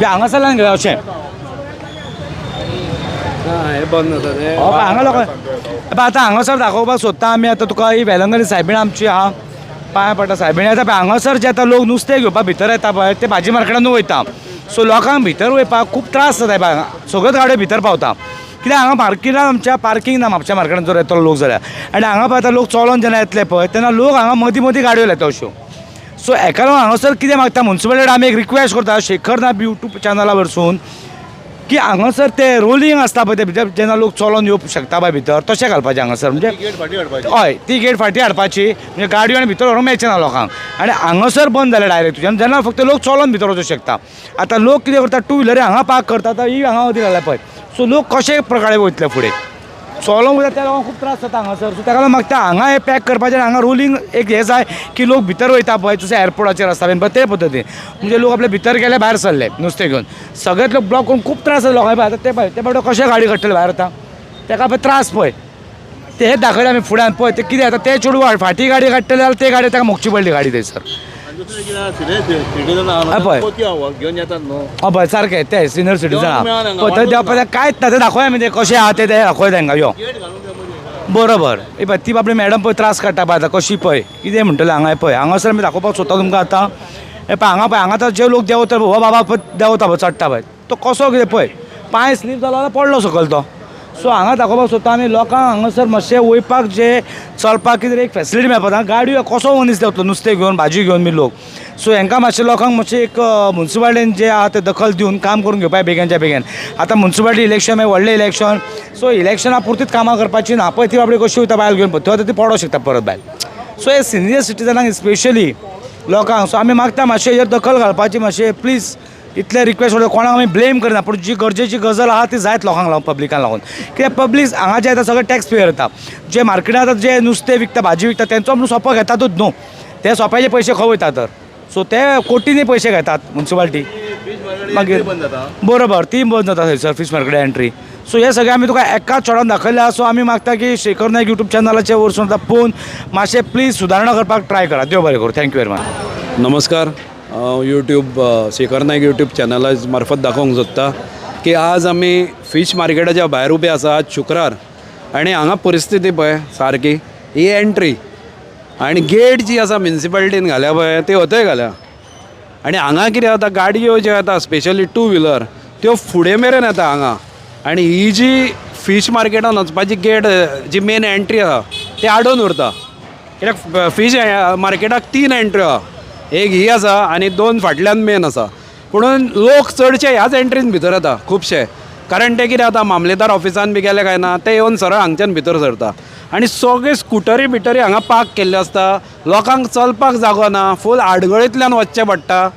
हांगासरल्यान घेया अशें बंद जाता हांगा लोक आतां हांगासर दाखोवपाक सोदता आमी आतां तुका ही वेलंगणी सायबीण आमची आहा पांया पडटा सायबीण आतां हांगासर जे आतां लोक नुस्तें घेवपाक भितर येता पळय ते भाजी मार्केटान वयता सो लोकांक भितर वयपाक खूब त्रास जाता पळय सगळ्योच गाडयो भितर पावता कित्याक हांगा मार्केटान आमच्या पार्किंग ना म्हापशा मार्केटान जर येतलो लोक जाल्यार आनी हांगा पळय आतां लोक चलोन जेन्ना येतले पळय तेन्ना लोक हांगा मदीं मदीं गाडयो येता अश्यो सो हेका लागून हांगासर कितें मागता म्युन्सिपालिटी आमी एक रिक्वेस्ट करता शेखर नाग यूट्यूब चॅनला वरसून की हांगासर ते रोलिंग आसता पळय ते भितर जेन्ना लोक चलोन येवंक शकता पळय भितर तशें घालपाचें हांगासर म्हणजे हय ती गेट फाटी हाडपाची म्हणजे गाडयो आनी भितर व्हरूंक मेळचें ना लोकांक आनी हांगासर बंद जालें डायरेक्ट जेन्ना फक्त लोक चलोन भितर वचूंक शकता आतां लोक कितें करता टू व्हिलरी हांगा पार्क करता आतां ही हांगा मदीं घाल्या पळय सो लोक कशे प्रकारे वयतले फुडें चलोंक वयता त्या लोकांक खूब त्रास जाता हांगासर सो ताका लागून मागता हांगा हें पॅक करपाचें हांगा रोलिंग एक हें जाय की लोक भितर वयता पळय जशें एअरपोर्टाचेर आसता बीन ते पद्दतीन म्हणजे लोक आपले भितर गेले भायर सरले नुस्तें घेवन सगळेच लोक ब्लॉक करून खूब त्रास जाता लोकांक आतां ते पळय ते बाबडे कशे गाडी काडटले भायर आतां ताका पळय त्रास पळय ते हें दाखयलें आमी फुड्यान पळय ते कितें जाता ते चेडूं फाटी गाडी काडटले जाल्यार ते गाडी ताका मोगची पडली गाडी थंयसर पळय सारकें ते सिनियर सिटीजन पळय थंय देवपाचें कांयच ना ते दाखोवया आमी ते कशें आहा ते दाखोवया तांकां यो बरोबर हे पळय ती बाबडी मॅडम पळय त्रास काडटा पळय आतां कशी पळय कितें म्हणटलें हांगा पळय हांगासर आमी दाखोवपाक सोदता तुमकां आतां हे पळय हांगा आतां जे लोक देंवता हो बाबा पळय देंवता पळय चडटा पळय तो कसो कितें पळय पांय स्लीप जालो जाल्यार पडलो सकयल तो सो हांगा दाखोवपाक सोदता आमी लोकांक हांगासर मातशें वयपाक जे चलपाक कितें एक फेसिलिटी मेळपाक हांगा गाडयो कसो मनीस देंवतलो नुस्तें घेवन भाजी घेवन बी लोक सो हांकां मातशें लोकांक मातशें एक म्युन्सिपालिटीन जे आहा ते दखल दिवन काम करून घेवपाक बेगीनच्या बेगीन आतां म्युन्सिपालिटी इलेक्शन मागीर व्हडलें इलेक्शन सो इलेक्शना पुरतीच कामां करपाची ना पळय ती बाबडी कशी वयता बायल घेवन पळय थंय ती पडों शकता परत भायर सो हे सिनियर सिटीजनांक स्पेशली लोकांक सो आमी मागता मातशें हेर दखल घालपाची मातशें प्लीज इतले रिक्वेस्ट करता कोणाक आमी ब्लेम करना पूण जी गरजेची गजाल आहा ती जायत लोकांक लागून पब्लिकांक लागून कित्याक पब्लीक हांगा जे येता सगळे टॅक्स पेयर येता जे मार्केटांत जे नुस्तें विकता भाजी विकता तेंचो म्हणून सोंपो घेतातूच न्हू ते सोंप्याचे पयशे खंय वयता तर सो ते कोटींनी पयशे घेतात म्युन्सिपालिटी मागीर बरोबर ती बंद जाता थंयसर फीश मार्केट एंट्री सो हे सगळें आमी तुका एकाच चोडान दाखयल्या सो आमी मागता की शेखर नायक यूट्यूब चॅनलाचे वरसून आतां पळोवन मातशें प्लीज सुदारणा करपाक ट्राय करा देव बरें करूं थँक्यू वेरी मच नमस्कार यूट्यूब शेखर नायक यूट्यूब चॅनला मार्फत दाखोवंक सोदता की आज आमी फीश मार्केटाच्या भायर उबे आसा आज शुक्रार आनी हांगा परिस्थिती पळय सारकी ही एंट्री आनी गेट जी आसा म्युन्सिपालिटीन घाल्या पळय ती हथंय घाल्या आनी हांगा कितें जाता गाडयो ज्यो येता स्पेशली टू व्हिलर त्यो फुडें मेरेन येता हांगा आनी ही जी फीश मार्केटान वचपाची गेट जी मेन एंट्री आसा ती आडोवन उरता कित्याक फीश मार्केटाक 3 एंट्री आहा एक ही आसा आनी 2 फाटल्यान मेन आसा पुणून लोक चडशे ह्याच एंट्रीन भितर येता खुबशे कारण ते कितें जाता मामलेदार ऑफिसान बी गेले काय ना ते येवन सरळ हांगच्यान भितर सरता आनी सगळे स्कुटरी बिटरी हांगा पार्क केल्ले आसता लोकांक चलपाक जागो ना फूल आडगळींतल्यान वचचें पडटा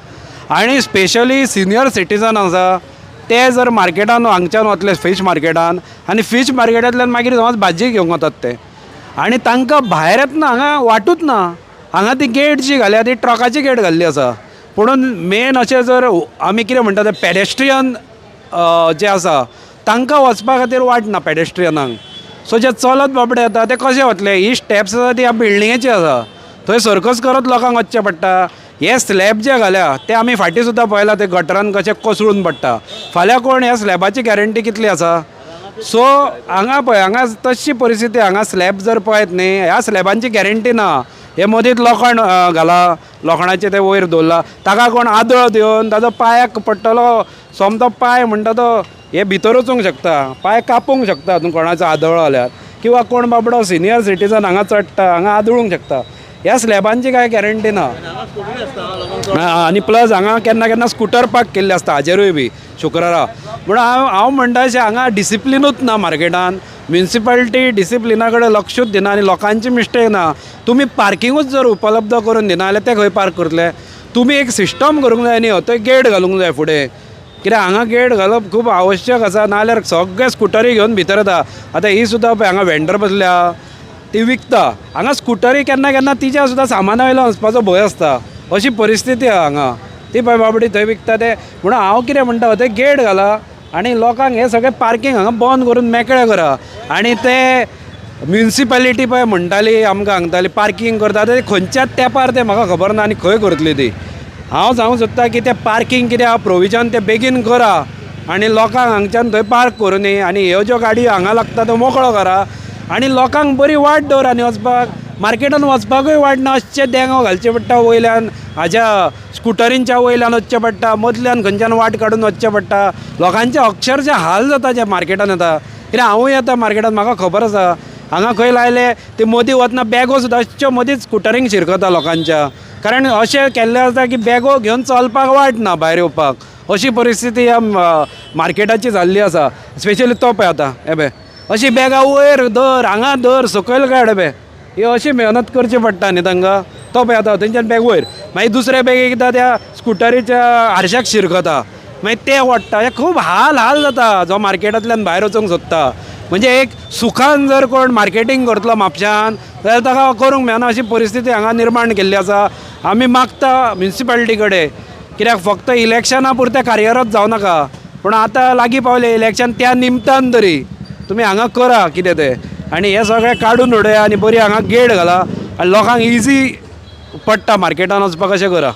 आनी स्पेशली सिनियर सिटीजन आसा ते जर मार्केटान हांगच्यान वतले फीश मार्केटान आनी फीश मार्केटांतल्यान मागीर समज भाजी घेवंक वतात ते आनी तांकां भायर येतना हांगा वाटूच ना हांगा ती गेट जी घाल्या ती ट्रकाची गेट घाल्ली आसा पुणून मेन अशें जर आमी कितें म्हणटा ते पेडेस्ट्रियन जे आसा तांकां वचपा खातीर वाट ना पेडेस्ट्रियनांक सो जे चलत बाबडे येता ते कशे वतले ही स्टेप्स आसा ती ह्या बिल्डिंगेची आसा थंय सर्कस करत लोकांक वचचें पडटा हे स्लॅब जे घाल्या ते आमी फाटीं सुद्दां पळयलां ते गटरान कशें कोसळून पडटा फाल्यां कोण ह्या स्लॅबाची गॅरंटी कितली आसा सो हांगा पळय हांगा तशी परिस्थिती हांगा स्लॅब जर पळयत न्ही ह्या स्लॅबांची गॅरंटी ना हे मदींच लोखंड घाला लोखंडाचे ते वयर दवरला ताका कोण आदळ दिवन ताजो पांयाक पडटलो सोमतो पांय म्हणटा तो हे भितर वचूंक शकता पांय कापूंक शकता हातून कोणाचो आदळ जाल्यार किंवा कोण बाबडो सिनियर सिटीजन हांगा चडटा हांगा आदळूंक शकता ह्या स्लॅबांची कांय गॅरंटी ना आनी प्लस हांगा केन्ना केन्ना स्कुटर पार्क केल्ले आसता हाजेरूय बी शुक्रारा पूण हांव म्हणटा अशें हांगा डिसिप्लिनूच ना मार्केटान म्युन्सिपालिटी डिसिप्लिना कडेन लक्षूच दिना आनी लोकांची मिस्टेक ना तुमी पार्किंगूच जर उपलब्ध करून दिना जाल्यार ते खंय पार्क करतले तुमी एक सिस्टम करूंक जाय न्ही थंय गेट घालूंक जाय फुडें कित्याक हांगा गेट घालप खूब आवश्यक आसा नाजाल्यार सगळे स्कुटरी घेवन भितर येता आतां ही सुद्दां पळय हांगा वेंडर बसल्या ती विकता हांगा स्कुटरी केन्ना केन्ना तिच्या सुद्दां सामाना वयलो वचपाचो भंय आसता अशी परिस्थिती आहा हांगा ती पळय बाबडी थंय विकता ते म्हणून हांव कितें म्हणटा थंय गेट घाला आनी लोकांक हे सगळें पार्किंग हांगा बंद करून मेकळें करा आनी ते म्युन्सिपालिटी पळय म्हणटाली आमकां सांगताली पार्किंग करता ते खंयच्याच तेंपार ते म्हाका खबर ना आनी खंय करतली ती हांव सांगूंक सोदता की तें पार्कींग कितें आहा प्रोविजन तें बेगीन करा आनी लोकांक हांगच्यान थंय पार्क करूं न्ही आनी ह्यो ज्यो गाडी हांगा लागता त्यो मोकळो करा आनी लोकांक बरी वाट दवरा न्ही वचपाक मार्केटान वचपाकूय वाट ना अशें देंगो घालचें पडटा वयल्यान हाज्या स्कुटरींच्या वयल्यान वचचें पडटा मदल्यान खंयच्यान वाट काडून वचचें पडटा लोकांचे अक्षरशे हाल जाता जे मार्केटान येता कित्याक हांवूय येता मार्केटान म्हाका खबर आसा हांगा खंय लायले ते मदीं वतना बॅगो सुद्दां अश्यो मदींच स्कुटरींक शिरकता लोकांच्या कारण अशें केल्लें आसा की बॅगो घेवन चलपाक वाट ना भायर येवपाक अशी परिस्थिती ह्या मार्केटाची जाल्ली आसा स्पेशली तो पळय आतां हे पळय अशी बॅगां वयर धर हांगा धर सकयल काड पळय ही अशी मेहनत करची पडटा न्ही तांकां तो पळय आतां थंयच्यान बॅग वयर मागीर दुसरे बॅग एकदां त्या स्कुटरीच्या आरशाक शिरकता मागीर ते ओडटा हे खूब हाल जाता जो मार्केटांतल्यान भायर वचूंक सोदता म्हणजे एक सुखान जर कोण मार्केटींग करतलो म्हापशान जाल्यार ताका करूंक मेळना अशी परिस्थिती हांगा निर्माण केल्ली आसा आमी मागता म्युन्सिपालिटी कडेन कित्याक फक्त इलेक्शना पुरते कार्यरत जावं नाका पूण आतां लागीं पावले इलेक्शन त्या निमतान तरी तुमी हांगा करा कितें तें आनी हे सगळें काडून उडया आनी बरी हांगा गेट घाला आनी लोकांक इजी पडटा मार्केटान वचपाक अशें करा